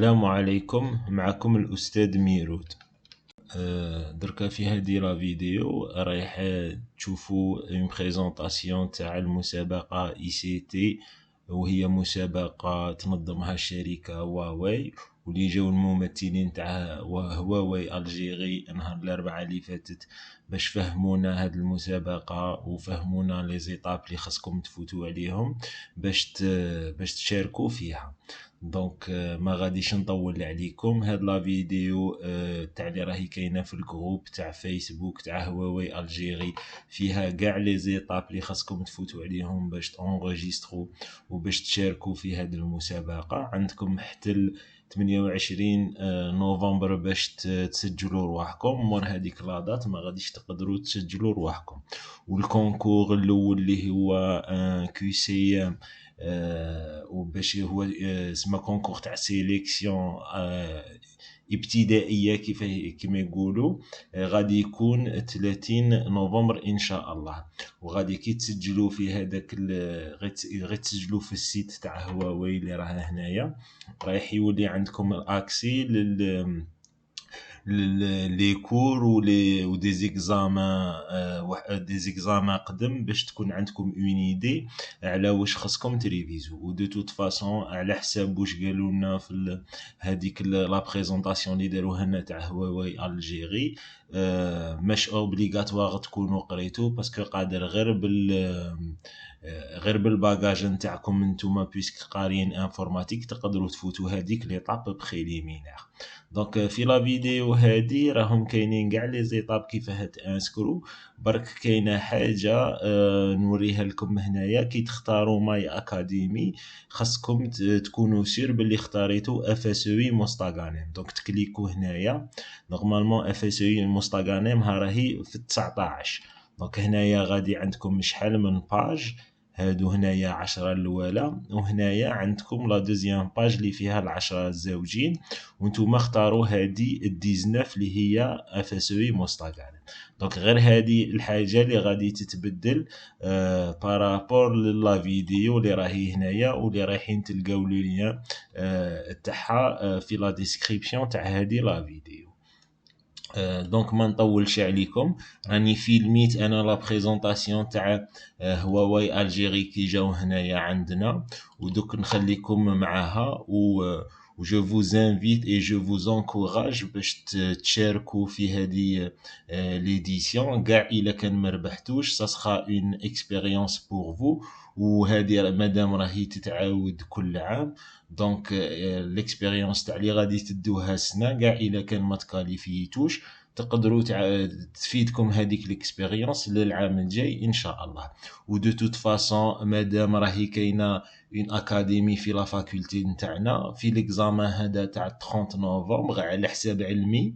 السلام عليكم. معكم الأستاذ ميرود. دركا في هذه لا فيديو رايح تشوفوا اون بريزونطاسيون تاع المسابقة اي سي تي، وهي مسابقة تنظمها الشركة هواوي، واللي جاو الممثلين تاع هواوي الجيري نهار الاربعاء اللي فاتت باش فهمونا هاد المسابقة وفهمونا لي زيتاب اللي خاصكم تفوتوا عليهم باش تشاركوا فيها. دونك ما غاديش نطول عليكم. هاد لا فيديو تاع اللي راهي كاينه في الجروب تاع فيسبوك تاع هواوي الجيري، فيها كاع لي زيتاب اللي خاصكم تفوتوا عليهم باش تونغيسترو وباش تشاركوا في هاد المسابقه. عندكم حتى 28 نوفمبر باش تسجلوا رواحكم. مور هذيك لا دات ما غاديش تقدروا تسجلوا رواحكم. والكونكور الاول اللي هو كيو سي وباش هو اسمه كونكور تاع سيليكسيون ابتدائيه كيما يقولوا، غادي يكون 30 نوفمبر ان شاء الله. وغادي كي تسجلوا في هذاك غير تسجلوا في السيت تاع هواوي اللي راه هنايا، رايح يولي عندكم الاكسي لي كور ودي زيكزامان قدم باش تكون عندكم اون ايدي على واش خاصكم تريفيزو. ودو توت فاصون على حساب واش قالوا لنا في هذيك لا بريزونطاسيون اللي داروها لنا تاع هواوي الجيري، مش اوبليغاتوار تكونوا قريتو، باسكو قادر غير بالباجاج نتاعكم نتوما بيسك قاريين انفورماتيك تقدروا تفوتوا هذيك ليطاب بريليمينير. دونك في لا فيديو هادي راهم كاينين كاع لي زيتاب كيفاه تانسكرو. برك كاينه حاجه نوريها لكم هنايا. كي تختاروا ماي اكاديمي خاصكم تكونوا سير باللي اختاريتو اف اس اي مستغانم. دونك تكليكو هنايا. نورمالمون اف اس اي مستغانم راهي في 19. دونك هنايا غادي عندكم شحال من باج، هادو هنايا 10 الاولى، وهنايا عندكم لا دوزيام باج اللي فيها العشرة الزوجين، وانتوما اختاروا هادي 19 اللي هي اف اس اي مستغانم. دونك غير هادي الحاجه اللي غادي تتبدل بارابور لا فيديو اللي راهي هنايا، واللي رايحين تلقاو لي لين تاعها في لا ديسكريبسيون تاع هادي لا فيديو. دونك ما نطولش عليكم، راني فيلميت انا لا بريزونطاسيون تاع هواوي الجيري كي جاو هنايا عندنا، ودوك نخليكم معاها. و je vous invite et je vous encourage باش تشاركوا في هذه ليديسيون. كاع الا كان ما ربحتوش ça sera une expérience pour vous، وهذه مادام راهي تتعاود كل عام. دونك ليكسبيريونس تاع اللي غادي تدوها سنه، كاع الا كان ما تكاليفيتوش تقدروا تفيدكم هذيك ليكسبيريونس للعام الجاي ان شاء الله. ودو توت فاصون مادام راهي كاينه اون اكاديمي في لا فاكولتي نتاعنا، في ليكزامان هذا تاع 30 نوفمبر على حساب علمي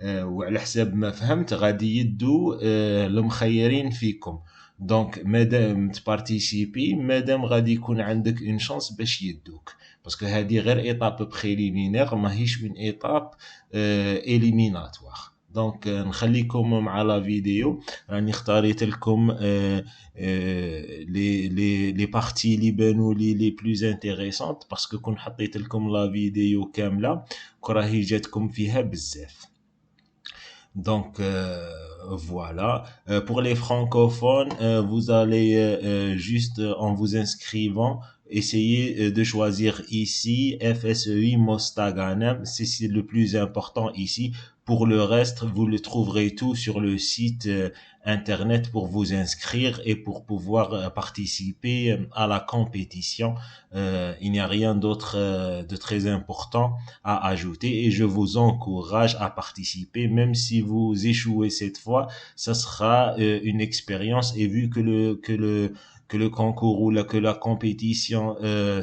وعلى حساب ما فهمت غادي يدو المخيرين فيكم. دونك مادام تبارتيسيبي، مادام غادي يكون عندك اون شانس باش يدوك، باسكو هذه غير ايطاب بريليمينير ماهيش اون ايطاب اليميناتوار. دونك نخليكم مع لا فيديو. راني اختاريت لكم لي بارتي اللي بانوا لي بلوز انتريسونت، باسكو كون حطيت لكم لا فيديو كامله راهي جاتكم فيها بزاف. Donc voilà. Pour les francophones, vous allez juste en vous inscrivant essayer de choisir ici FSEI Mostaganem, c'est le plus important ici. Pour le reste, vous le trouverez tout sur le site internet pour vous inscrire et pour pouvoir participer à la compétition. Il n'y a rien d'autre de très important à ajouter, et je vous encourage à participer. Même si vous échouez cette fois, ça sera une expérience, et vu que le concours ou que la compétition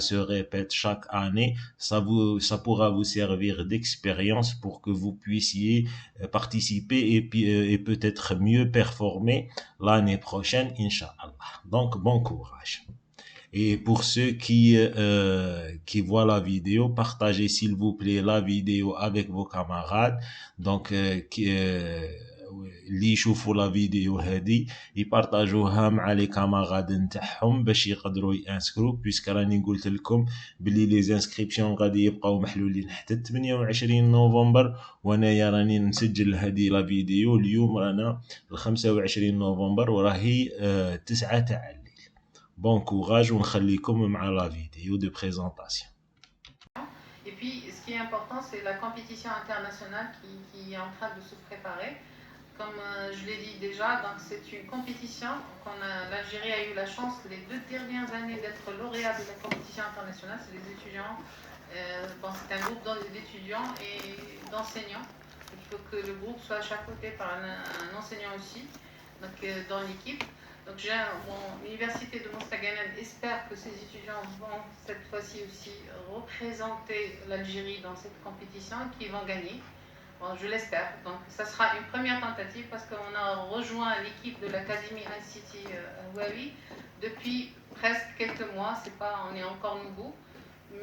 se répète chaque année, ça pourra vous servir d'expérience pour que vous puissiez participer et peut-être mieux performer l'année prochaine, Inch'Allah. Donc bon courage. Et pour ceux qui voient la vidéo, partagez s'il vous plaît la vidéo avec vos camarades. Donc اللي يشوفوا لا فيديو هادي يبارطاجوها مع لي كاماراد نتاعهم باش يقدروا يانسكرو، بيسك راني قلت لكم بلي لي زانسكريبسيون غادي يبقاو محلولين حتى 28 نوفمبر، وانايا راني نسجل هادي لا فيديو اليوم رانا 25 نوفمبر وراهي 9 تاع الليل. بون كوراج ونخليكم مع لا فيديو دو بريزونطاسيون. Et puis, ce qui est important, c'est la compétition internationale qui est en train de se préparer. Comme je l'ai dit déjà, donc c'est une compétition. L'Algérie a eu la chance les 2 dernières années d'être lauréat de la compétition internationale. C'est les étudiants. Bon, c'est un groupe d'étudiants et d'enseignants. Il faut que le groupe soit chapeauté par un enseignant aussi, donc, dans l'équipe. Donc mon université de Mostaganem espère que ces étudiants vont cette fois-ci aussi représenter l'Algérie dans cette compétition et qu'ils vont gagner. Bon, je l'espère. Donc ça sera une première tentative parce qu'on a rejoint l'équipe de l'Académie ICT Huawei depuis presque quelques mois. On est encore nouveau,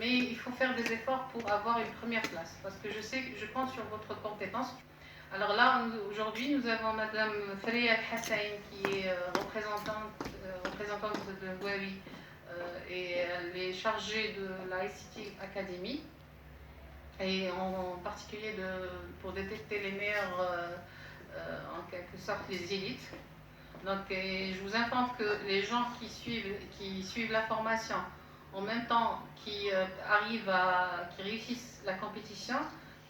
mais il faut faire des efforts pour avoir une première place parce que je compte sur votre compétence. Alors là, aujourd'hui, nous avons Madame Faria Al-Hassain qui est représentante de Huawei et elle est chargée de la ICT Academy et en particulier pour détecter les meilleurs, en quelque sorte les élites. Donc je vous informe que les gens qui suivent la formation en même temps qui réussissent la compétition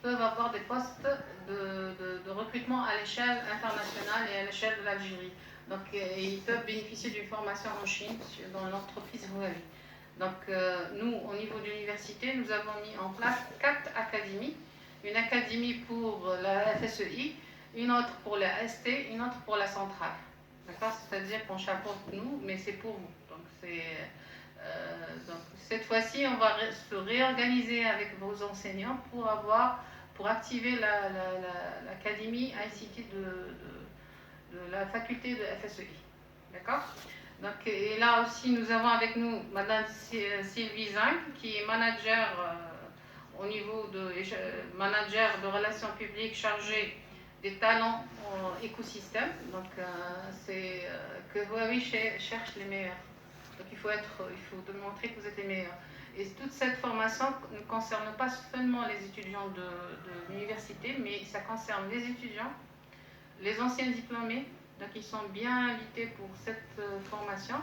peuvent avoir des postes de recrutement à l'échelle internationale et à l'échelle de l'Algérie. Donc ils peuvent bénéficier d'une formation en Chine dans l'entreprise Huawei. Donc nous, au niveau de l'université, nous avons mis en place 4 académies. Une académie pour la FSEI, une autre pour la ST, une autre pour la centrale. D'accord? C'est-à-dire qu'on chapeaute nous, mais c'est pour vous. Donc cette fois-ci, on va se réorganiser avec vos enseignants pour activer l'académie ICT de la faculté de FSEI. D'accord? Donc, et là aussi, nous avons avec nous Madame Sylvie Zang, qui est manager au niveau manager de relations publiques chargée des talents écosystème. Donc, c'est que Huawei cherche les meilleurs. Donc, il faut démontrer que vous êtes les meilleurs. Et toute cette formation ne concerne pas seulement les étudiants de l'université, mais ça concerne les étudiants, les anciens diplômés, donc ils sont bien invités pour cette formation,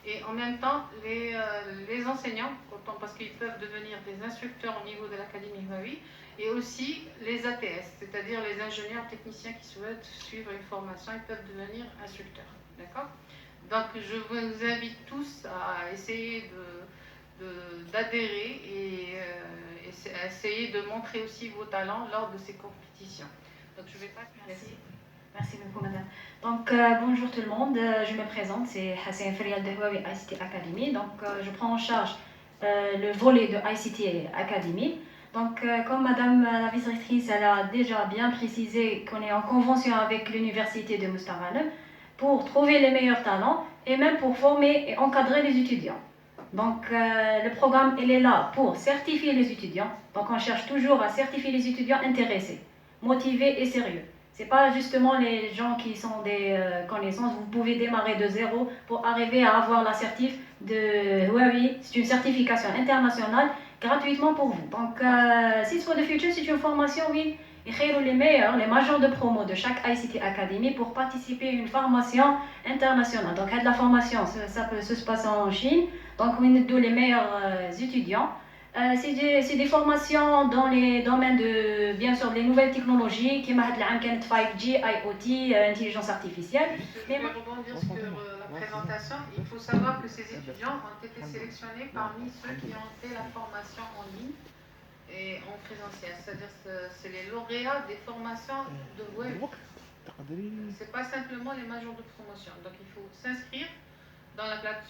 et en même temps les enseignants, parce qu'ils peuvent devenir des instructeurs au niveau de l'Académie Huawei, et aussi les ATS, c'est-à-dire les ingénieurs techniciens qui souhaitent suivre une formation, ils peuvent devenir instructeurs. D'accord? Donc je vous invite tous à essayer d'adhérer et essayer de montrer aussi vos talents lors de ces compétitions. Donc je vais pas... Merci. Merci beaucoup, madame. Donc, bonjour tout le monde. Je me présente, c'est Hassan Frial de Huawei ICT Academy. Donc, je prends en charge le volet de ICT Academy. Donc, comme madame la vice-rectrice, elle a déjà bien précisé qu'on est en convention avec l'université de Mostaganem pour trouver les meilleurs talents et même pour former et encadrer les étudiants. Donc, le programme, il est là pour certifier les étudiants. Donc, on cherche toujours à certifier les étudiants intéressés, motivés et sérieux. Ce n'est pas justement les gens qui sont des connaissances. Vous pouvez démarrer de zéro pour arriver à avoir la certif de Huawei. C'est une certification internationale gratuitement pour vous. Donc, Sys for the Future, c'est une formation, oui, les meilleurs, les majors de promo de chaque ICT Academy pour participer à une formation internationale. Donc, la formation, ça peut se passer en Chine. Donc, on est les meilleurs étudiants. C'est des formations dans les domaines de, bien sûr, les nouvelles technologies, qui m'a 5G, IoT, intelligence artificielle. Je vais rebondir sur la présentation. Il faut savoir que ces étudiants ont été sélectionnés parmi ceux qui ont fait la formation en ligne et en présentiel. C'est-à-dire que c'est les lauréats des formations de web. Ce n'est pas simplement les majors de promotion. Donc il faut s'inscrire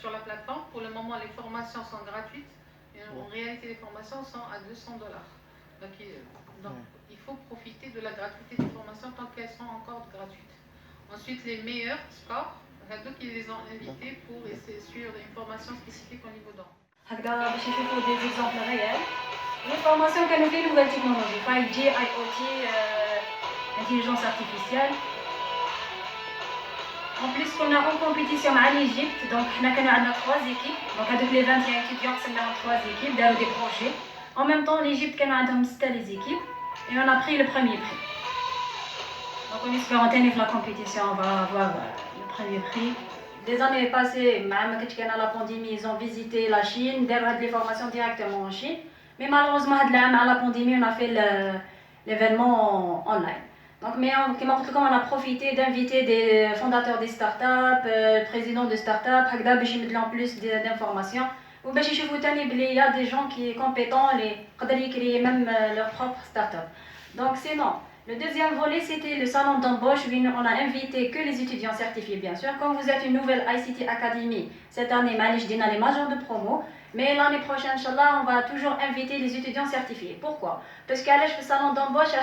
sur la plateforme. Pour le moment, les formations sont gratuites. Et en réalité, les formations sont à $200. Donc il faut profiter de la gratuité des formations tant qu'elles sont encore gratuites. Ensuite, les meilleurs scores, donc ils les ont invités pour essayer sur une formation spécifique au niveau d'or. باش نشوفوا des exemples réels. Les formations كانوا في nouvelles technologies, 5G, IoT, intelligence artificielle. En plus, on a en compétition à l'Égypte, donc on a 3 équipes. Donc, avec les 21 étudiants, on a 3 équipes, des projets. En même temps, l'Égypte, on a 6 les équipes et on a pris le premier prix. Donc, on espère en tenir la compétition, on va avoir le premier prix. Des années passées, avec la pandémie, ils ont visité la Chine, des formations directement en Chine. Mais malheureusement, avec la pandémie, on a fait l'événement online. Donc, mais on a profité d'inviter des fondateurs des startups, présidents de startups, pour qu'ils en plus d'informations. Ou bien, il y a des gens qui sont compétents, qui créent même leur propre startup. Donc, sinon, le deuxième volet, c'était le salon d'embauche où on a invité que les étudiants certifiés, bien sûr. Comme vous êtes une nouvelle ICT Academy, cette année, je dis les majors de promo. Mais l'année prochaine, Inch'Allah, on va toujours inviter les étudiants certifiés. Pourquoi? Parce qu'à le salon d'embauche,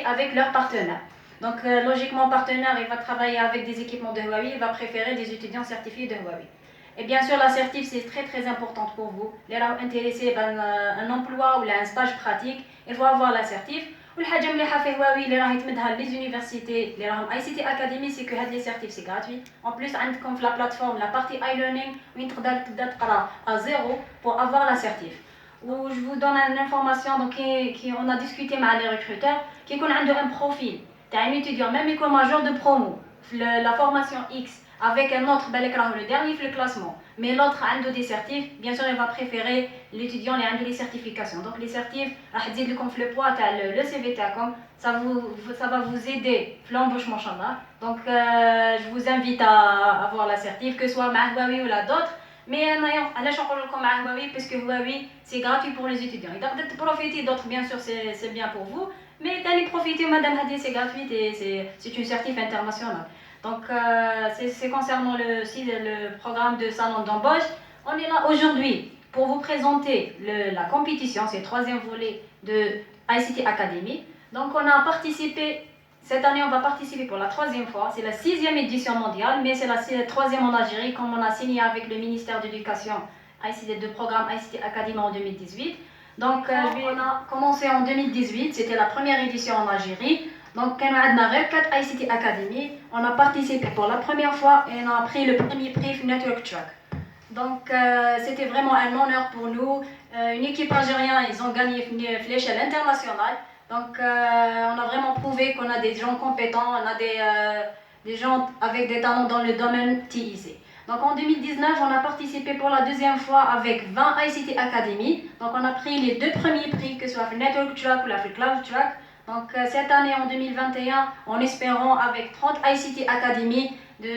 avec leurs partenaires. Donc, logiquement, partenaire, il va travailler avec des équipements de Huawei, il va préférer des étudiants certifiés de Huawei. Et bien sûr, la certif, c'est très très importante pour vous. Les gens intéressés par un emploi ou un stage pratique, il faut avoir la certif. والحاجه مليحه في هواوي اللي راهي تمدها لي زونيفرسيتي اللي راهم اي سي تي اكاديمي سي كو هاد لي سيرتيف سي غراتوي اون بليس عندكم في لا بلاتفورم لا بارتي اي ليرنينغ وين تقدر تبدا تقرا ا زيرو pour avoir la certif. Ou je vous donne une information donc qui on a discuté مع les recruteurs qui يكون عنده un profil تاع un étudiant même يكون major de promo la formation X avec un autre le dernier في le classement mais l'autre a des certifs bien sûr il va préférer l'étudiant qui a des certifications donc les certifs راح تزيد لكم في le poids تاع le CV تاعكم ça va vous aider في l'embauche machallah donc je vous invite à avoir la certif que ce soit مع Huawei ou la d'autres mais علاش نقول لكم مع Huawei parce que Huawei c'est gratuit pour les étudiants et donc profiter d'autres bien sûr c'est bien pour vous mais d'aller profiter madame Hadi c'est gratuit et c'est une certif internationale. Donc, c'est concernant le programme de salon d'embauche. On est là aujourd'hui pour vous présenter la compétition, c'est le 3e volet de ICT Academy. Donc, on a participé, cette année, on va participer pour la 3e fois. C'est la 6e édition mondiale, mais c'est la 3e en Algérie, comme on a signé avec le ministère de l'Éducation de programme ICT Academy en 2018. Donc, on a commencé en 2018, c'était la première édition en Algérie. Donc, on a 4 ICT Academy. On a participé pour la première fois et on a pris le premier prix Network Track. Donc, c'était vraiment un honneur pour nous. Une équipe algérienne, ils ont gagné l'échelle internationale. Donc, on a vraiment prouvé qu'on a des gens compétents, on a des gens avec des talents dans le domaine TIC. Donc, en 2019, on a participé pour la 2e fois avec 20 ICT Academy. Donc, on a pris les 2 premiers prix, que ce soit le Network Track ou la Cloud Track. Donc cette année en 2021, en espérant avec 30 ICT Academy de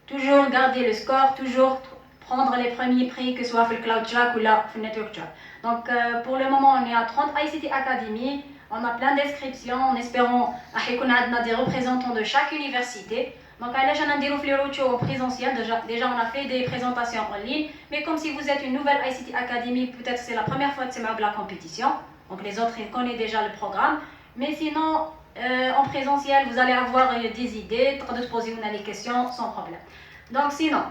toujours garder le score, toujours prendre les premiers prix, que ce soit le Cloud Track ou le Network Track. Donc pour le moment, on est à 30 ICT Academy, on a plein d'inscriptions, en espérant qu'on a des représentants de chaque université. Donc à l'âge on les retours présentiels, déjà on a fait des présentations en ligne, mais comme si vous êtes une nouvelle ICT Academy, peut-être c'est la première fois que c'est la compétition, donc les autres ils connaissent déjà le programme. Mais sinon, en présentiel, vous allez avoir des idées, de poser les questions sans problème. Donc sinon,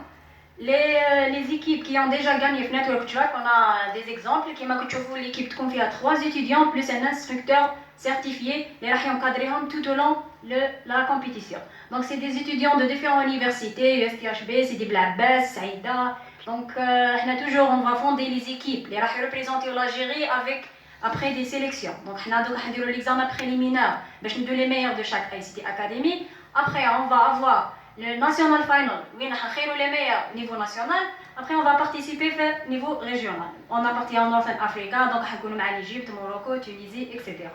les équipes qui ont déjà gagné Network Track, on a des exemples. Qui m'a l'équipe de confier à 3 étudiants plus un instructeur certifié les encadreront tout au long de la compétition. Donc c'est des étudiants de différentes universités, USTHB, Sidi Blabès, Saïda. Donc on va fonder les équipes, les représenter l'Algérie avec après des sélections. Donc, on a l'examen préliminaire, nous les meilleurs de chaque ICT Academy. Après, on va avoir le National Final, où on a les meilleurs au niveau national. Après, on va participer au niveau régional. On a parti en Northern Africa, donc on a l'Égypte, Morocco, Tunisie, etc.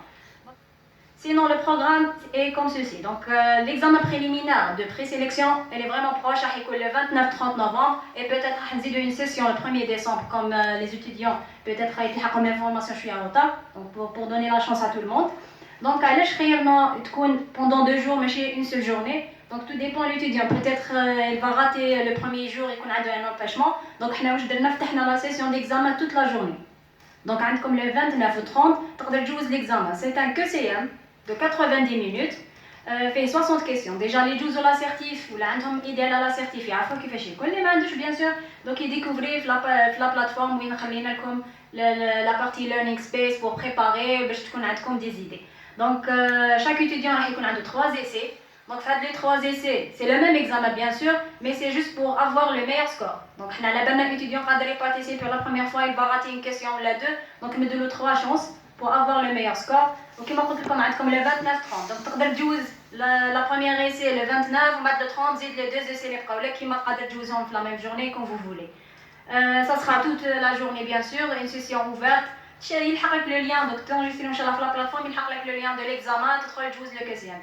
Sinon, le programme est comme ceci. Donc, l'examen préliminaire de présélection, elle est vraiment proche, le 29-30 novembre, et peut-être une session le 1er décembre, comme les étudiants, peut-être a été comme l'information, je suis en retard, donc pour donner la chance à tout le monde. Donc, pendant 2 jours, mais une seule journée. Donc, tout dépend de l'étudiant. Peut-être il va rater le premier jour et qu'on a un empêchement. Donc, on a la session d'examen toute la journée. Donc, comme le 29 ou 30, tu jouer l'examen. C'est un QCM de 90 minutes, fait 60 questions. Déjà, les joueurs l'assertif ou l'indom idéal à l'assertif, il y a un qui fait chier. Les mandouches, bien sûr, donc ils découvrent la plateforme où ils ont la partie Learning Space pour préparer, pour qu'on ait des idées. Donc, chaque étudiant a 3 essais. Donc, faites les 3 essais. C'est le même examen, bien sûr, mais c'est juste pour avoir le meilleur score. Donc, on a la étudiant qui a participé la première fois, il va rater une question ou la 2. Donc, nous donnons 3 chances pour avoir le meilleur score. Donc, comme je vous l'ai dit, le 29-30. Donc, vous pouvez jouer la première essai le 29, le 30, les 2 essais les preuves. Qui m'a pas jouer la même journée comme vous voulez. Ça sera toute la journée, bien sûr, une session ouverte. Il y a le lien, donc, quand je suis sur la plateforme, il y a le lien de l'examen, tu peux jouer le question.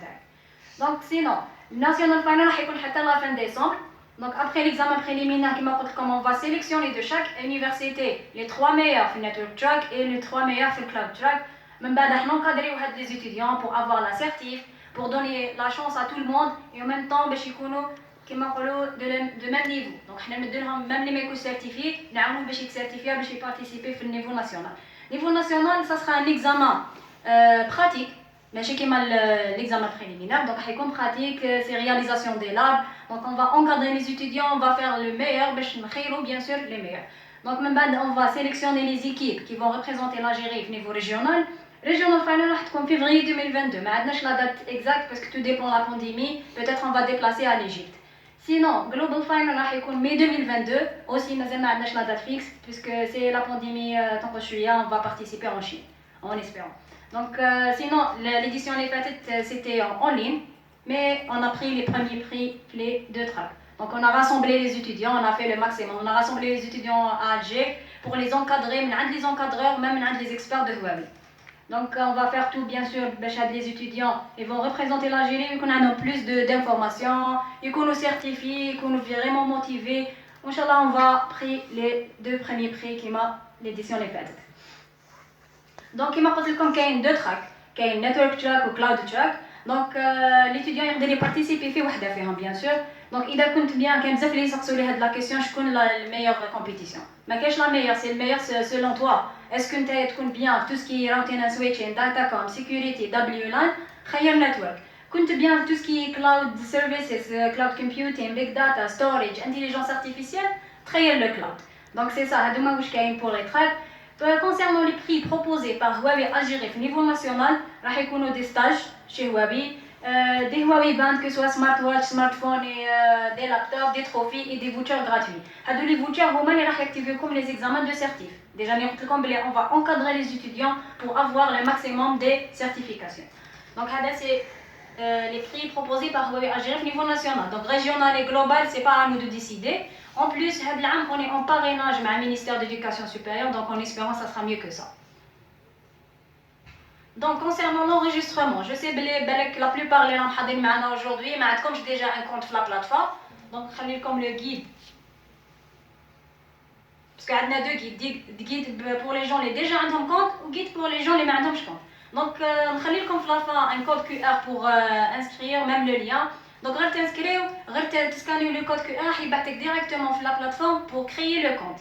Donc sinon, le National Final va être à la fin décembre. Donc après l'examen préliminaire, comme on va sélectionner de chaque université les 3 meilleurs في Network Track et les 3 meilleurs في Cloud Track. من بعد احنا نقدروا هاد les étudiants pour avoir la certif, pour donner la chance à tout le monde et en même temps باش يكونوا كما نقولوا de même niveau. Donc احنا ندير لهم même les mecs certifiés, نعاونهم باش يتسيرتيفيا باش يبارتيسيبي في النيفو ناسيونال. Niveau national, ça sera un examen pratique. Mais chez l'examen préliminaire, donc c'est comme pratique, c'est réalisation des labs. Donc on va encadrer les étudiants, on va faire le meilleur, bien sûr les meilleurs. Donc on va sélectionner les équipes qui vont représenter l'Algérie au niveau régional. Régional final en février 2022. Mais on n'a pas la date exacte parce que tout dépend de la pandémie. Peut-être on va déplacer à l'Égypte. Sinon, Global Final en mai 2022. Aussi, nous n'avons pas la date fixe puisque c'est la pandémie tant que je suis là, on va participer en Chine, en espérant. Donc sinon, l'édition les fêtes c'était en ligne, mais on a pris les premiers prix les 2 tracks. Donc on a rassemblé les étudiants, on a fait le maximum. On a rassemblé les étudiants à Alger pour les encadrer, les encadreurs, même les experts de Huawei. Donc on va faire tout bien sûr, les étudiants ils vont représenter l'Algérie, ils ont plus d'informations, ils sont certifiés, ils sont vraiment motivés. Inch'Allah, on va prendre les 2 premiers prix qui m'a l'édition les fêtes. Donc كما قلت لكم كاين 2 تراك كاين نتورك تراك وكلاود تراك دونك ليتيديون يقدر يبارتيسيبي في وحده فيهم بيان سور دونك اذا كنت بيان كاين بزاف اللي يسقسوا لي هاد لا كيسيون شكون الميور كومبيتيسيون ما كاينش لا ميور سي الميور سولون توا اسكو نتا تكون بيان في تو سكي راوتين سويتشين داتا كوم سيكوريتي دبليو لان خير نتورك كنت بيان في تو سكي كلاود سيرفيسز كلاود كومبيوتين بيج داتا ستوريج انتيليجنس ارتيفيسيال تخير لو كلاود دونك سي سا هادوما واش كاين بور لي تراك. Concernant les prix proposés par Huawei Algérie au niveau national, il y a des stages chez Huawei, des Huawei Band, que ce soit smartwatch, smartphone, et, des laptops, des trophées et des vouchers gratuits. Les vouchers vont activer comme les examens de certif. Déjà, on va encadrer les étudiants pour avoir le maximum des certifications. Donc, c'est les prix proposés par Huawei Algérie au niveau national. Donc, régional et global, ce n'est pas à nous de décider. En plus, on est en parrainage avec le ministère de l'Éducation supérieure, donc en espérant que ça sera mieux que ça. Donc, concernant l'enregistrement, je sais que la plupart des gens qui sont aujourd'hui, comme j'ai déjà un compte sur la plateforme, donc je vais comme le guide. Parce qu'il y a 2 guides, guide pour les gens qui ont déjà un compte ou guide pour les gens qui n'ont pas compte. Donc, je vais comme un code QR pour inscrire, même le lien. Donc, vous t'inscrivez, vous scannez le code QR, il va directement sur la plateforme pour créer le compte.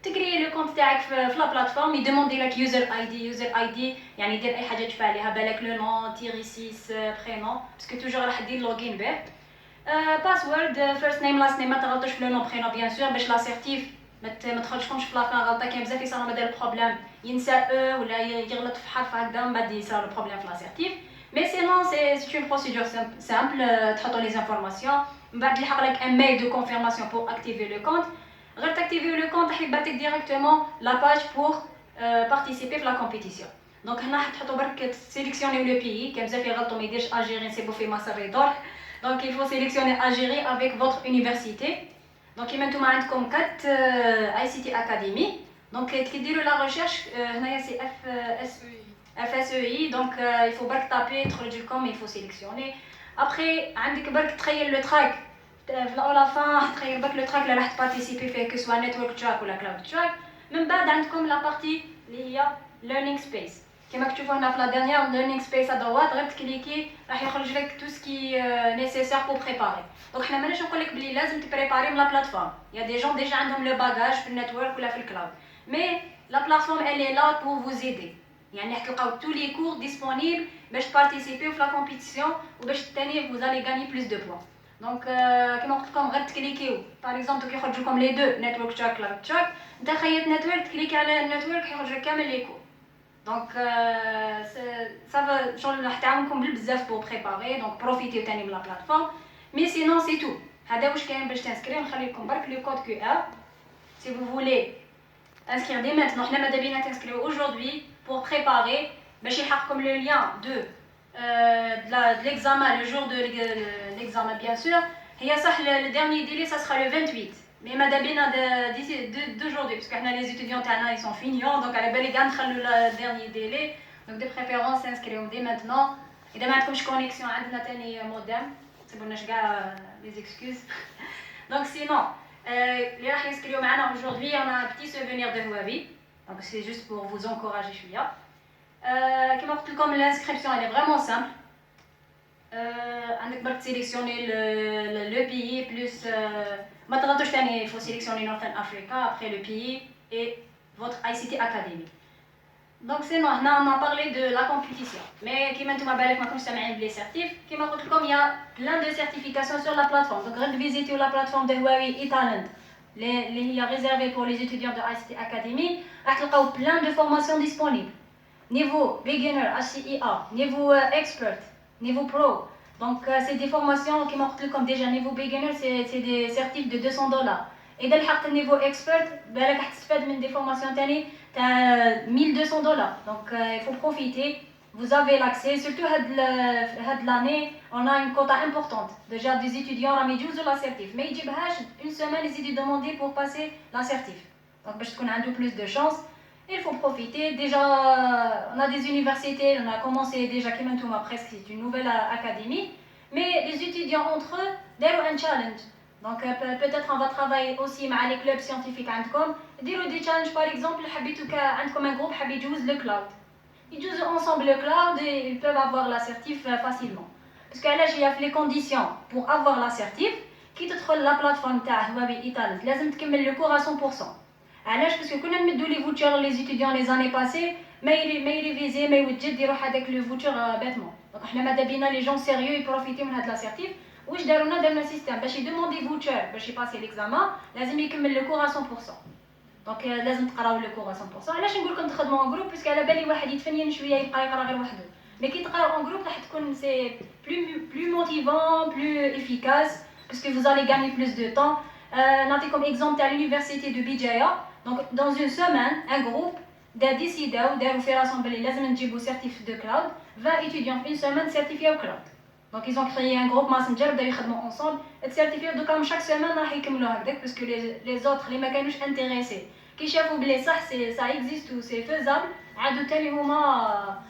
Tu crées le compte sur la plateforme, il demande like user ID, يعني يدير أي حاجة تفعل عليها بالك le nom, -6, prénom, parce que toujours راح يدير login به. Password, first name, last name, ما تغلطوش في le nom, prénom bien sûr, باش la certif ما تخرجكمش في لافان غلطة كاين بزاف يصيروا هذا البروبليم ينسى ولا يغلط في حرف هكذا من بعد يصير البروبليم في la certif. Mais sinon, c'est une procédure simple, tu as les informations, tu vas avoir un mail de confirmation pour activer le compte. Quand tu actives le compte, tu vas directement la page pour participer à la compétition. Donc, on va sélectionner le pays, comme ça, Algérie, c'est pour faire donc, il faut sélectionner Algérie avec votre université. Donc, il y a comme 4 ICT Academy. Donc, tu dis la recherche, c'est FSEI, donc il faut taper, il faut sélectionner. Après, tu le track. À la fin, tu le track, tu vas participer, que ce soit Network Track ou la Cloud Track. Même comme la partie Learning Space. Comme tu vois dans la dernière Learning Space à droite, tu cliques, tu vas tout ce qui est nécessaire pour préparer. Donc, je vais vous dire que tu dois préparer la plateforme. Il y a des gens déjà qui ont le bagage pour le network ou la cloud. Mais la plateforme, elle est là pour vous aider. يعني تلقاو tous les cours disponibles باش participer في la compétition وباش تاني vous allez gagner plus de points. Donc كما قلت لكم غير تكليكيو par exemple كيخرجوا لكم les 2 network track cloud track انت خيط network تكليكي على network كيخرج لك كامل les cours. Donc ça va شغل راح تعاونكم بزاف pour préparer, donc profitez تاني من la plateforme. Mais sinon c'est tout. هذا واش كاين باش تنسكريو. نخلي لكم برك le code QR. Si vous voulez inscrire dès maintenant, حنا ماذا بينا تنسكريو aujourd'hui pour préparer باش يحقكم le lien de l'examen, le jour de l'examen bien sûr. هي صح le dernier délai ça sera le 28. Mais ماذا بينا d'ici d'aujourd'hui parce que حنا les étudiants تاعنا ils sont feignants, donc على بالي كاع نخلو le dernier délai. Donc de préférence s'inscrire dès maintenant. إذا ما عندكمش connexion عندنا تاني modem. تسيبولناش كاع les excuses. Donc sinon اللي راح يسكريو معنا aujourd'hui on a un petit souvenir de Huawei. Donc c'est juste pour vous encourager شويه. كما قلت لكم l'inscription elle est vraiment simple. عندك برك sélectionner le pays plus ما تغلطوش ثاني il faut sélectionner Northern Africa après le pays et votre ICT Academy. Donc sinon هنا on a parlé de la compétition. Mais كيما نتوما بالك ما كنتش سامعين بلي certif كيما قلت لكم il y a plein de certifications sur la plateforme. Donc غير visitez la plateforme de Huawei e-Talent اللي هي réservée pour les étudiants de ICT Academy. راح تلقاو plein de formations disponibles. Niveau beginner, HCIA, niveau expert, niveau pro. Donc c'est des formations qui m'ont comme déjà niveau beginner, c'est des certifs de $200. Et dès le niveau expert, بالك حتستفاد من des formations تاني تاع $1200. Donc il faut profiter. Vous avez l'accès, surtout cette l'année, on a une quota importante. Déjà des étudiants راهم يجوزوا la certif. Mais يجيبهاش une semaine les étudiants demandés pour passer la certif. Donc باش تكون عنده plus de chance. Il faut profiter. Déjà, on a des universités, on a commencé déjà Kimentouma presque, c'est une nouvelle académie. Mais les étudiants entre eux, ils un challenge. Donc peut-être on va travailler aussi avec les clubs scientifiques. Dire des challenges par exemple, comme un groupe qui joue le cloud. Ils jouent ensemble le cloud et ils peuvent avoir l'assertif facilement. Parce que là, il y a les conditions pour avoir l'assertif. Qui te trouve la plateforme Huawei e-Talent, il faut terminer le cours à 100%. علاش باسكو كنا نمدوا لي فوتور لي ستوديون لي زاني باسي ما يريفيزي ما يوجد يروح هذاك لو فوتور بيتمون. دونك حنا ماذا بينا لي جون سيريو يبروفيتيو من هاد لاسيرتيف. واش دارونا سيستيم باش يدوموندي فوتور باش يباسي ليكزامان لازم يكمل لو كور 100%. دونك لازم تقراو لو كور 100%. علاش نقول لكم تخدموا ان جروب باسكو على بالي واحد يتفنن شويه يبقى يقرا غير وحده. مي كي تقراو ان جروب راح تكون سي بلو موتيفون بلو افيكاس باسكو vous allez gagner plus de temps. نعطيكم اكزومبل تاع l'université de Bijaya. Donc, dans une semaine, un groupe a décidé de faire rassembler les étudiants certifiés de cloud, 20 étudiants une semaine certifiés au cloud. Donc, ils ont créé un groupe Messenger, ils travaillent ensemble, et certifiés de cloud chaque semaine, parce que les autres, les mécanismes intéressés, qui cherchent oublier ça, ça existe ou c'est faisable, ils sont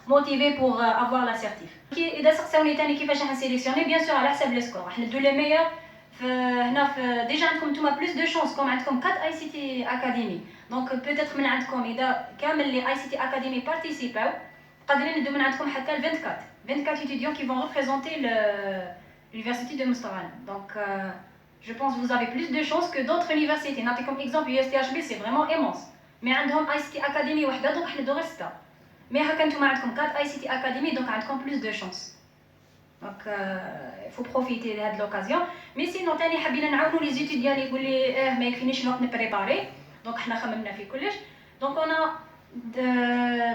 motivés pour avoir la certif. Et d'ailleurs, qui va sélectionner, bien sûr, à la les scores. Tous les meilleurs. Déjà عندكم plus de chance comme عندكم 4 ICT Academy. Donc peut-être من عندكم إذا كامل les ICT Academy participent قادرين ندو من عندكم حتى 24 étudiants qui vont représenter l'université de Mustapha. Donc je pense que vous avez plus de chance que d'autres universités. نعطيكم exemple USTHB c'est vraiment immense. Mais عندهم ICT Academy وحده donc حنا ندو 6. Mais هكا نتوما عندكم 4 ICT Academy donc عندكم plus de chance. Donc il faut profiter de cette occasion. Mais sinon تاني حبينا نعاونوا les étudiants اللي يقول لي ما يكفينيش الوقت نبريباري. Donc حنا خممنا في كلش. Donc on a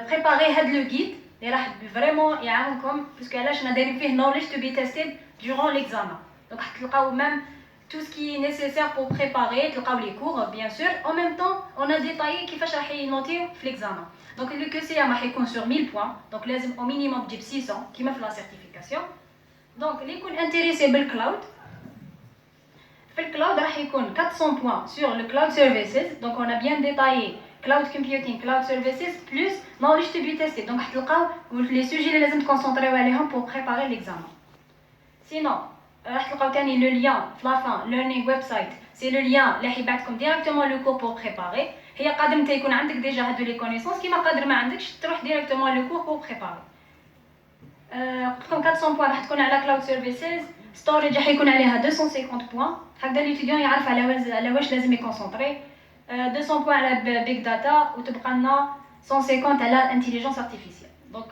préparé هاد le guide اللي راح vraiment يعاونكم باسكو علاش حنا دايرين فيه knowledge to be tested durant l'examen. Donc تلقاو même tout ce qui est nécessaire pour préparer, تلقاو les cours bien sûr. En même temps, on a détaillé كيفاش راح ينوتيو في l'examen. Donc le QCM راح يكون sur 1000 points. Donc لازم au minimum تجيب 600 كيما في la certification. Donc اللي يكون intéressé بالكلاود في الكلاود راح يكون 400 points sur le cloud services. Donc on a bien détaillé cloud computing, cloud services plus knowledge to be tested. Donc راح تلقاو les sujets اللي لازم تكونسونطريو عليهم pour préparer l'examen. Sinon راح تلقاو تاني le lien في la fin learning website. C'est le lien اللي حيبعثكم directement le cours pour préparer. هي قادر نتا يكون عندك déjà هادو les connaissances كيما قادر ما عندكش تروح directement le cours pour préparer. قلت لكم 400 بوان راح تكون على كلاود سيرفيسز. ستوريج راح يكون عليها 250 بوان. هكذا ليتيديون يعرف على واش لازم يكونسونطري. 200 بوان على بيج داتا وتبقى لنا 150 على انتيليجنس ارتيفيسيال. دونك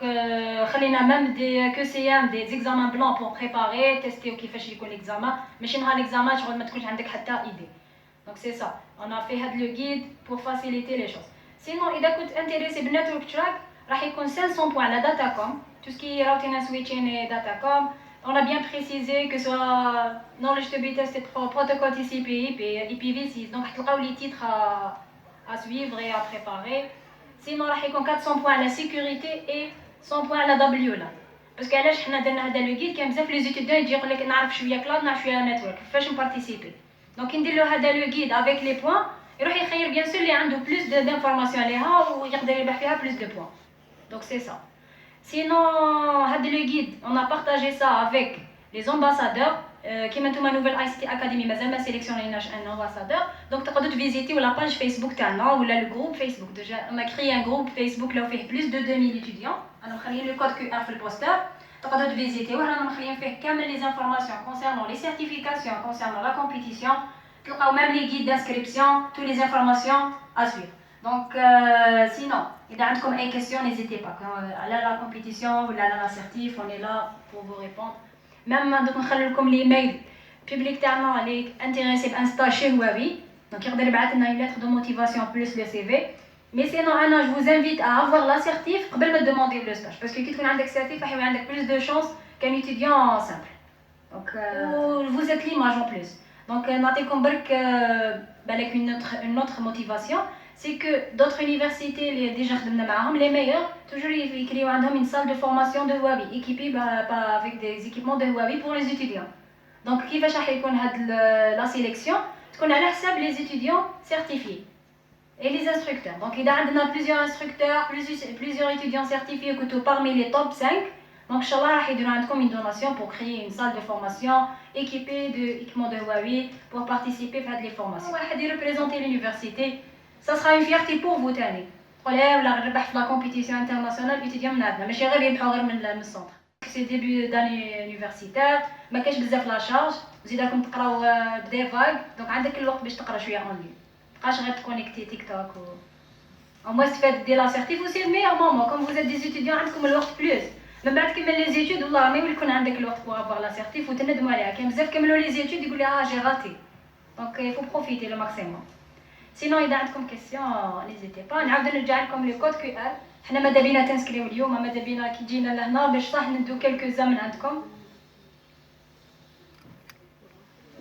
خلينا ميم دي كو سي ام دي زيكزامان بلان بور بريباري تيستيو كيفاش يكون ليكزامان ماشي نهار ليكزامان شغل ما تكونش عندك حتى ايدي. دونك سي سا اون ا في هاد لو غيد بور فاسيليتي لي شوز. سينو اذا كنت انتريسي بالنيتورك تراك راح يكون 500 points à la Datacom, tout ce qui est routing and switching et Datacom. On a bien précisé que soit knowledge to be tested for protocol TCP et IPv6, donc vous avez les titres à suivre et à préparer. Sinon راح يكون 400 points à la sécurité et 100 points à la WLAN. باسكو علاش حنا درنا هذا لو غيد كاين بزاف لي زيتيديون يجي يقول لك نعرف شويه كلاود نعرف شويه نتورك كيفاش نبارتيسيبي دونك ندير له هذا لو غيد افيك لي بوين يروح يخير بيان سور اللي عنده بلوس دانفورماسيون ليها ويقدر يربح فيها بلوس دو بوين دونك سي سا سينو هذا لو غيد اون ا بارطاجي سا افيك لي زامباسادور كيما نتوما نوفيل اي سي تي اكاديمي مازال ما سيليكسيونيناش ان امباسادور دونك تقدروا تفيزيتي ولا باج فيسبوك تاعنا ولا لو جروب فيسبوك ديجا اون كريي ان جروب فيسبوك لو فيه بلوس دو 2000 ايتيديون انا مخليين لو كود كيو ار في البوستر تقدروا تفيزيتيوه رانا مخليين فيه كامل لي زانفورماسيون كونسيرنون لي سيرتيفيكاسيون كونسيرنون لا كومبيتيسيون تلقاو ميم لي غيد دانسكريبسيون تو لي زانفورماسيون ا سويفر دونك سينون اذا عندكم اي كيسيون نيزيتي با على لا كومبيتيسيون ولا على لا سيرتيف اون اي لا بور فو ريبوندر ميم دوك نخلي لكم ليميل بوبليك تاعنا اللي انتريسي بان ستاج chez Huawei donc يقدر يبعث لنا une lettre de motivation plus le CV. Mais sinon, Anna, je vous invite à avoir l'assertif قبل ما demander le stage. Parce que quand tu as un assertif, tu as plus de chances qu'un étudiant simple. Donc, vous êtes l'image en plus. Donc, une autre motivation, c'est que d'autres universités, les meilleures, toujours ils créent une salle de formation de Huawei, équipée avec des équipements de Huawei pour les étudiants. Donc, qui va chercher la sélection, qu'on a l'accès les étudiants certifiés. Et les instructeurs. Donc, il y a plusieurs instructeurs, plusieurs étudiants certifiés parmi les top 5. Donc, Inch'Allah, il y aura une donation pour créer une salle de formation équipée d'équipements de Huawei pour participer à des formations. Et représenter l'université, ça sera une fierté pour vous, Tani. La compétition internationale, étudiants mais je rêve de le centre. C'est début d'année universitaire, ما كاينش بزاف لا شارج، وزيدكم تقراو بدي فاغ، دونك عندك الوقت باش تقرا شويه اون لين. مابقاش غير تكونيكتي تيك توك او موان استفاد ديال لاسيرتيف وسي الميور مومون كوم فوز ات دي ستوديون عندكم الوقت بلوس من بعد كمل لي زيتود والله ما يكون عندك الوقت بوغ افوار لاسيرتيف وتندموا عليها كاين بزاف كملوا لي زيتود يقول لي جي راتي دونك يفو بروفيتي لو ماكسيموم سينو اذا عندكم كيسيون نيزيتي با نعاود نرجع لكم لي كود كيو ار حنا ماذا بينا تنسكريو اليوم ماذا بينا كي جينا لهنا باش صح ندو كلكو من عندكم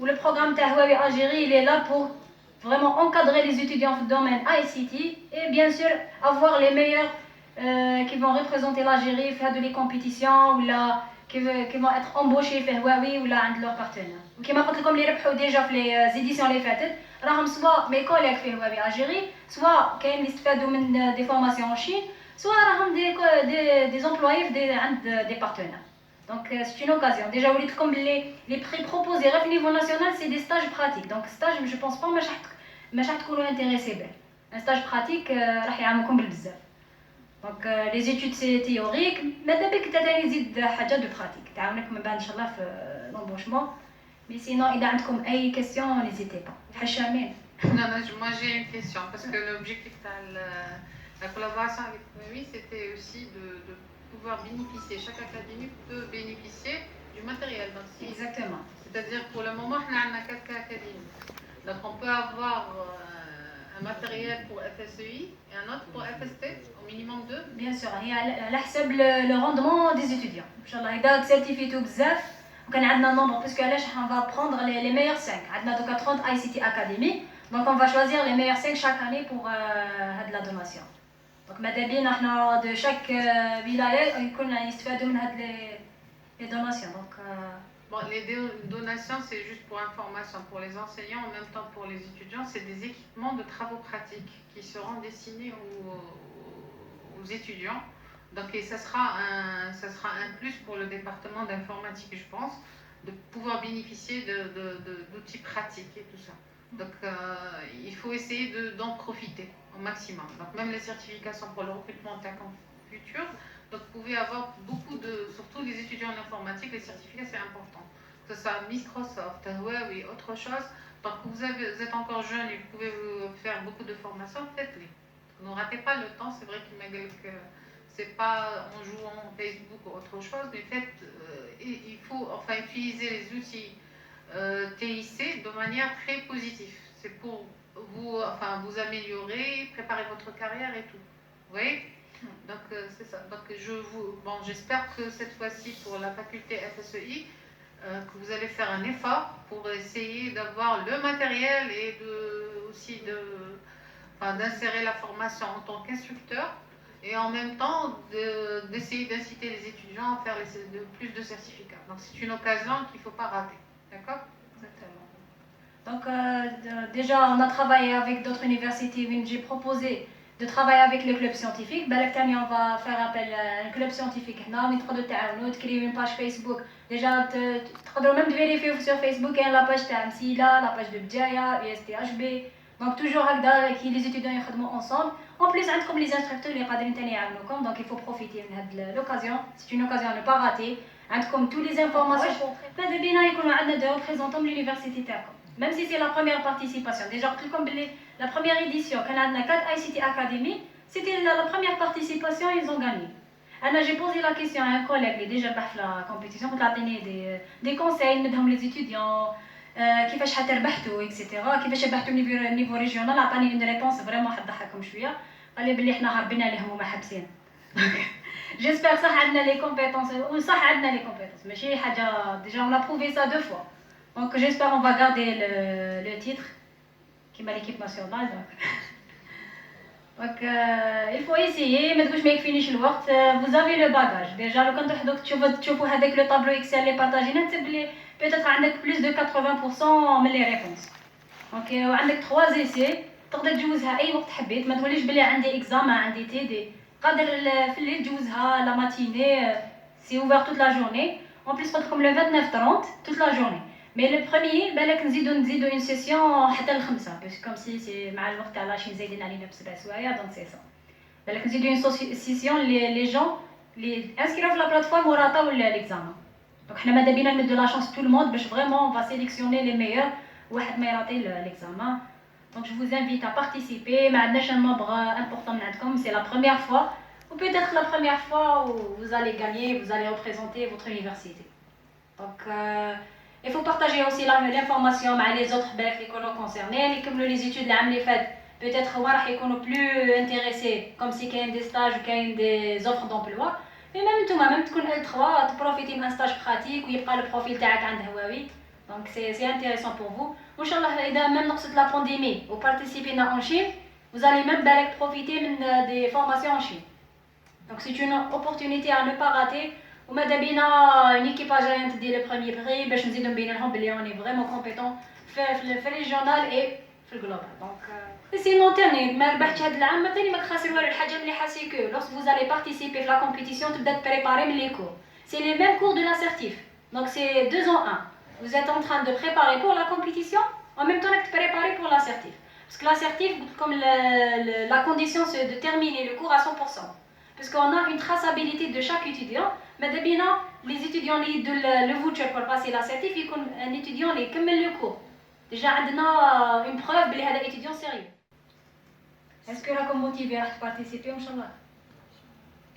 le programme Huawei Algérie il est là pour vraiment encadrer les étudiants dans le domaine ICT et bien sûr avoir les meilleurs qui vont représenter l'Algérie, faire de les compétitions ou là, qui vont être embauchés par Huawei ou là de leurs partenaires. Comme je vous l'ai dit déjà dans les éditions les fêtes, soit mes collègues de Huawei Algérie, soit qui ont des formations en Chine, soit des employés des partenaires. Donc c'est une occasion. Déjà, comme les prix proposés au niveau national, c'est des stages pratiques. Donc stage, je ne pense pas que je suis intéressé. Un stage pratique, راح يعاونكم بالبزاف. Donc les études c'est théorique, mais d'abord que tu تزيد حاجة de pratique. تعاونك من بعد إن شاء الله في l'embauchement. Mais sinon, إذا عندكم أي question, n'hésitez pas. حشامين. Non, moi j'ai une question parce que l'objectif de la collaboration avec Huawei, c'était aussi de pouvoir bénéficier, chaque académie peut bénéficier du matériel. Donc, Exactement. C'est-à-dire pour le moment, on a 4 académies. Donc on peut avoir un matériel pour FSEI et un autre pour FST, au minimum 2. Bien sûr, il y a le rendement des étudiants. Inch'Allah, il y a certifié tout bzaf. On a un nombre, parce que là, on va prendre les meilleurs 5. On a donc 30 ICT Academy. Donc on va choisir les meilleurs 5 chaque année pour la donation. Donc maintenant, de chaque wilaya, on يستفادوا من les donations. Donc, bon, les donations, c'est juste pour information pour les enseignants, en même temps pour les étudiants, c'est des équipements de travaux pratiques qui seront destinés aux étudiants. Donc, et ça sera un plus pour le département d'informatique, je pense, de pouvoir bénéficier d'outils pratiques et tout ça. Donc, il faut essayer d'en profiter au maximum. Donc, même les certifications pour le recrutement de futur, donc vous pouvez avoir beaucoup surtout les étudiants en informatique, les certificats c'est important. Que ce soit Microsoft, Huawei, autre chose. Donc, vous êtes encore jeune et vous pouvez faire beaucoup de formations, faites-les. Ne ratez pas le temps, c'est vrai que c'est pas en jouant Facebook ou autre chose, mais faites, il faut utiliser les outils TIC de manière très positive. C'est pour vous améliorer, préparer votre carrière et tout. Vous voyez ? Donc c'est ça. Donc j'espère que cette fois-ci pour la faculté FSEI, que vous allez faire un effort pour essayer d'avoir le matériel et d'insérer la formation en tant qu'instructeur et en même temps d'essayer d'inciter les étudiants à faire plus de certificats. Donc c'est une occasion qu'il ne faut pas rater. D'accord? Exactement. Donc déjà, on a travaillé avec d'autres universités où j'ai proposé de travailler avec le club scientifique. Balak on va faire appel à un club scientifique. On va créer une page Facebook. Déjà, tu peux même vérifier sur Facebook la page de Amsila, la page de Bdjaya, USTHB. Donc toujours avec les étudiants ils travaillent ensemble. En plus, comme les instructeurs, les cadres donc il faut profiter de l'occasion. C'est une occasion à ne pas rater. Comme toutes les informations. Peut-être bien il y a des représentants de l'université. Même si c'est la première participation. Déjà, comme la première édition, quand on a 4 ICT Academy, c'était la première participation, ils ont gagné. J'ai posé la question à un collègue qui est déjà fait la compétition, pour donner des conseils, les étudiants, كيفاش حتربحتوا etc. كيفاش ربحتوا niveau régional. عطاني une réponse vraiment حتضحككم شويه. قال لي بلي احنا هربنا عليهم وما حابسين. J'espère que صح عندنا les compétences وصح عندنا les compétences. ماشي حاجه déjà on a prouvé ça 2 fois. Donc j'espère qu'on va garder le titre qui m'a l'équipe nationale. Donc il faut essayer. ما تقولش ما يكفينيش الوقت. Vous avez le bagage. Déjà لو كنتو حدوك تشوفوا هذاك le tableau Excel اللي بارطاجينا تسب لي peut-être عندك plus de 80% من les réponses. Donc وعندك 3 essais تقدر تجوزها اي وقت حبيت. ما تقوليش بلي عندي examen عندي TD. قادر في الليل تجوزها la matinée. C'est ouvert toute la journée. En plus comme le 29-30 toute la journée. Mais le premier, بالك نزيدو une session حتى الخمسة parce que comme si c'est مع الوقت علاش زايدين علينا بسبع سوايع donc c'est ça. بالك نزيدو une session les gens اللي inscrivent في la plateforme وراتاو l'examen. Donc حنا ماذا بينا نمدو la chance tout le monde باش vraiment on va sélectionner les meilleurs واحد ما يراطي l'examen. Donc je vous invite à participer. ما عندناش un nombre important من عندكم, c'est la première fois ou peut-être la première fois où vous allez gagner, vous allez représenter votre université. Donc il faut partager aussi l'information avec les autres écoles concernées. Comme les études les faites, peut-être راح يكونوا plus intéressés comme si qu'il y a des stages ou qu'il y a des offres d'emploi. Mais même تكون L3 تبروفيتي من stage pratique ويبقى le profil تاعك عند هواوي. Donc c'est intéressant pour vous. وإن شاء الله إذا même نقصت la pandémie ou participez en Chine, vous allez même profiter des formations en Chine. Donc c'est une opportunité à ne pas rater. وماذا بينا une équipe جايه تدي le premier prix باش نزيدو نبين لهم بلي on est vraiment compétent في الريجيونال et في الجلوبال. دونك sinon تاني ما ربحتش هذا العام ثاني ما خاسر والو. الحاجه اللي حاسي كو lorsque vous allez participer في la compétition تبدا تبريباري من les cours. C'est les mêmes cours de l'assertif. Donc c'est 2 en 1. Vous êtes en train de préparer pour la compétition en même temps que de préparer pour l'assertif. Parce que l'assertif comme la condition c'est de terminer le cours à 100%. Parce qu'on a une traçabilité de chaque étudiant. ماذا بينا les étudiants اللي يدوا le voucher pour passer l'assertif يكون un étudiant اللي يكمل le cours. Déjà عندنا une preuve بلي هذا étudiant sérieux. Est-ce que راكم motivé راح participer ان شاء الله؟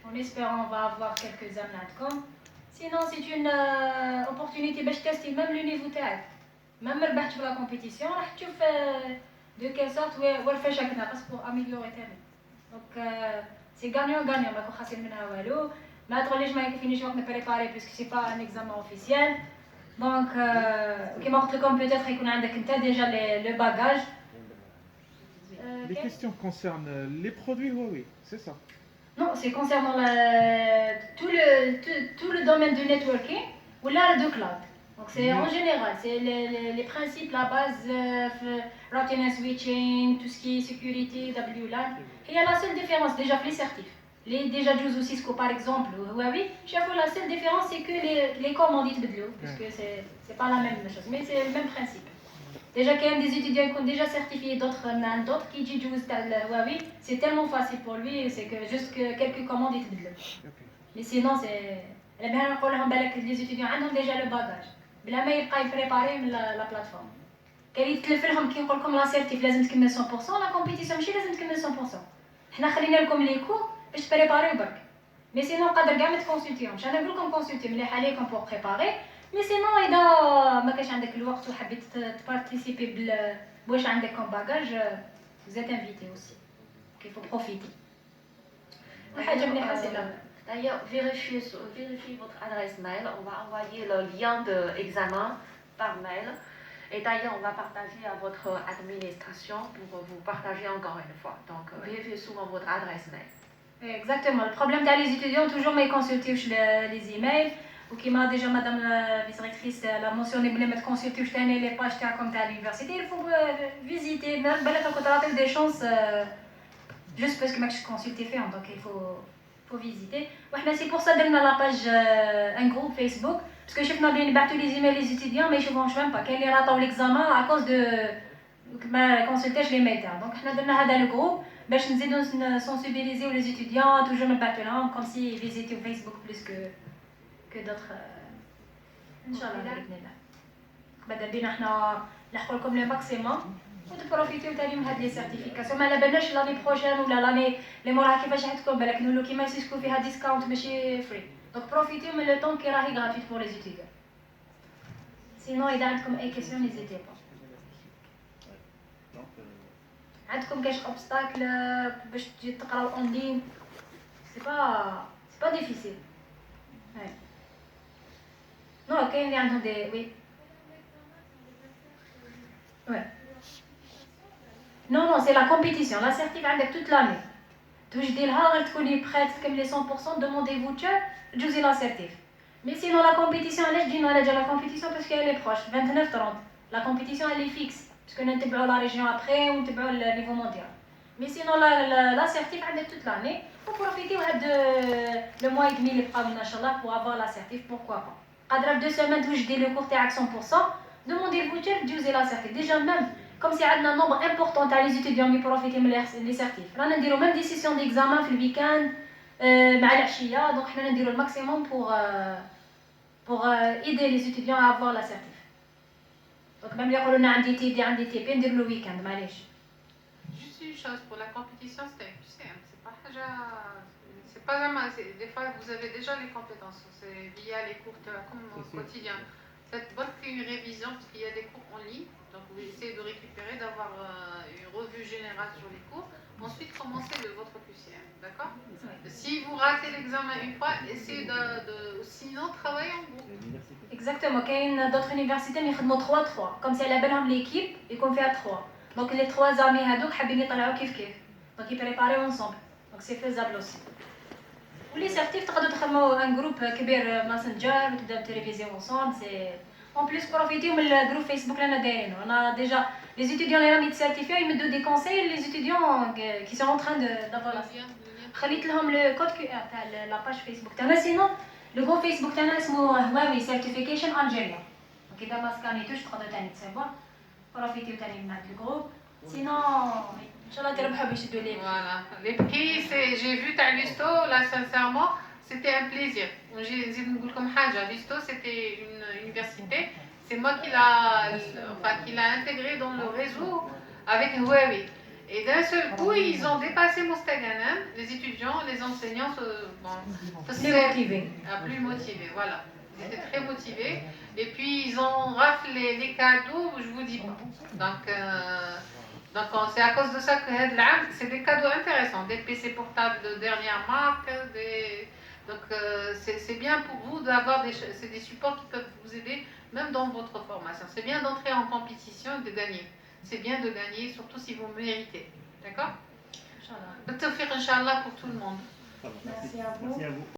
On espère on va avoir quelques âmes عندكم. Sinon c'est une opportunité باش tester même le niveau تاعك. même ربحت في la compétition راح تشوف de quelle sorte وين فاش راك ناقص pour améliorer تاني. Donc c'est gagnant ماكو خاسرين منها والو. ما تقوليش ما يكفينيش وقت نبريباري باسكو سي با ان اكزامان اوفيسيال. دونك كيما قلت لكم بيتيتر يكون عندك انت ديجا لو باغاج. Les questions concernent les produits Huawei, c'est ça? Non, c'est concernant tout le domaine du networking ou là de cloud. Donc c'est en général, c'est les principes, la base, routing and switching, tout ce qui est sécurité, WLAN. Il y a la seule différence déjà les certifs. Les déjà Juzo ou Cisco par exemple ou Huawei, la seule différence c'est que les commandes يتبدلوا parce que c'est pas la même chose mais c'est le même principe. Déjà qu'il y a des étudiants qui sont déjà certifiés d'autres qui utilisent Huawei, c'est tellement facile pour lui c'est que juste que quelques commandes يتبدلوا. Mais sinon c'est bien نقول لهم بالك les étudiants عندهم déjà le bagage بلا ما يبقى يبريباري من la plateforme. كان يتلف لهم كي نقول لكم لا سيرتيف لازم تكمل 100% لا كومبيتيسيون ماشي لازم تكمل 100%. حنا خلينا لكم لي كور باش تبريباريو برك. مي سينو قادر كاع ما تكونسلتيهمش. انا نقول لكم كونسلتي مليح عليكم بور بريباري. مي سينو اذا ما كاش عندك الوقت وحبيت تبارتيسيبي بواش عندك كوم باغاج vous êtes invité aussi. Il faut profiter. حاجة مليحة سي لا. D'ailleurs, vérifiez votre adresse mail. On va envoyer le lien de examen par mail. Et d'ailleurs, on va partager à votre administration pour vous partager encore une fois. Donc, vérifiez souvent votre adresse mail. Exactement. Le problème تاع les étudiants toujours ما يكونسلتيوش les emails وكيما ديجا مدام لا فيسيريكتريس لا مونسيوني بلي ما تكونسلتيوش ثاني لي باج تاعكم تاع l'université. Il faut visiter. بالك راكم تعطيو des chances juste parce que ماكش كونسلتي فيهم. Donc il faut visiter. وحنا سي pour ça درنا لا باج un groupe Facebook parce que شفنا بلي نبعثوا les emails les étudiants ما يشوفوهمش même pas. كاين اللي راطاو l'examen à cause de ما كونسلتاش لي ميل تاعهم. Donc حنا درنا هذا الجروب باش نزيدو نسونسيبيليزيو لي ستوديون توجور نبعثوا لهم كوم سي فيزيتيو فيسبوك بليس كو دوطخ ان شاء الله باذن الله. ماذا بينا حنا نحقوا لكم لو ماكسيموم وتبروفيتيو تاني من هاد لي سيرتيفيكاسيون. ما على بالناش لاني بروجين ولا لاني لي موراها كيفاش راح تكون. بالك نقولوا كيما سيسكو فيها ديسكاونت ماشي فري. دونك بروفيتيو من لو طون كي راهي غراتويت بور لي ستوديون. سينو اذا عندكم اي كيسيون نيزيتي با. عندكم كاش اوبستاكل باش تجي تقراو اون لين سي با ديفيسيل. نو كاين اللي عندهم دي وي نو سي لا كومبيتيسيون. لا سيرتيف عندك توت لاني توجدي لها غير تكوني بخيت تكملي 100% دوموندي فوتشر تجوزي لا سيرتيف. مي سينو لا كومبيتيسيون علاش جينا على جا لا كومبيتيسيون باسكو elle est proche 29-30. لا كومبيتيسيون elle est fixe parce que نتبعوا لا ريجيون ابري ونتبعوا النيفو مونديال. مي سينو لا سيرتيف عندك توت لاني وبروفيتيو هاد لو موا يدمي اللي بقى لنا ان شاء الله بو افوار لا سيرتيف. بوركوا با قادره في 2 سيمين توجدي لو كور تاعك 100% دوموندي الفوتشر تجوزي لا سيرتيف. ديجا ميم كوم سي عندنا نومبر امبورطون تاع لي ستوديون يبروفيتي من لي سيرتيف. رانا نديرو ميم دي سيسيون ديكزامان في الويكاند مع العشيه. دونك حنا نديرو الماكسيموم pour aider les étudiants à avoir la certif. Donc même يقولوا لنا عندي تي دي عندي تي بي ندير له ويكاند معليش. Juste une chose pour la compétition, c'est simple, c'est pas حاجة c'est pas vraiment des fois vous avez déjà les compétences, c'est via les cours comme au quotidien. Faites bonne une révision parce qu'il y a des cours en ligne, donc vous essayez de récupérer, d'avoir une revue générale sur les cours. Ensuite, commencez votre QCM, d'accord? Si vous ratez l'examen une fois, essayez sinon travaillez en groupe. Exactement. كاين d'autres universités يخدموا 3-3 comme si على بالهم ليكيب يكون فيها 3. دونك لي 3 زامي هذوك حابين يطلعوا كيف دونك يبريباريو انصومبل. دونك سي فيزابل اوسي. ولي سيرتيف تقدروا تخدموا ان جروب كبير ماسنجر وتبداو تريفيزيو انصومبل. سي اون بليس بروفيتيو من الجروب فيسبوك اللي انا دايرينو. انا ديجا لي ستوديون اللي راهم يتسيرتيفيو يمدوا دي كونساي لي ستوديون كي سون ان تران دافوار لا. خليت لهم لو كود كيو ار تاع لا باج فيسبوك تاعنا. سينو لو جروب فيسبوك تاعنا اسمه هواوي سيرتيفيكيشن الجيريا. دونك اذا ما سكانيتوش تقدروا تاني تسيبوه بروفيتيو تاني من هذا الجروب. سينو ان شاء الله تربحوا باش تدوا لي. Voilà. Les prix, j'ai vu ta Listo, là sincèrement, c'était un plaisir. J'ai نقول لكم حاجة. Listo, c'était une université. C'est moi qui l'a intégré dans le réseau avec Huawei. Et d'un seul coup, ils ont dépassé Mostaganem, les étudiants, les enseignants, plus motivés, voilà. Ils étaient très motivés. Et puis, ils ont raflé les cadeaux, je vous dis pas. Donc c'est à cause de ça que c'est des cadeaux intéressants, des PC portables de dernière marque, donc c'est bien pour vous d'avoir c'est des supports qui peuvent vous aider même dans votre formation. C'est bien d'entrer en compétition et de gagner. C'est bien de gagner, surtout si vous méritez. D'accord? Inch'Allah. Inch'Allah pour tout le monde. Merci à vous.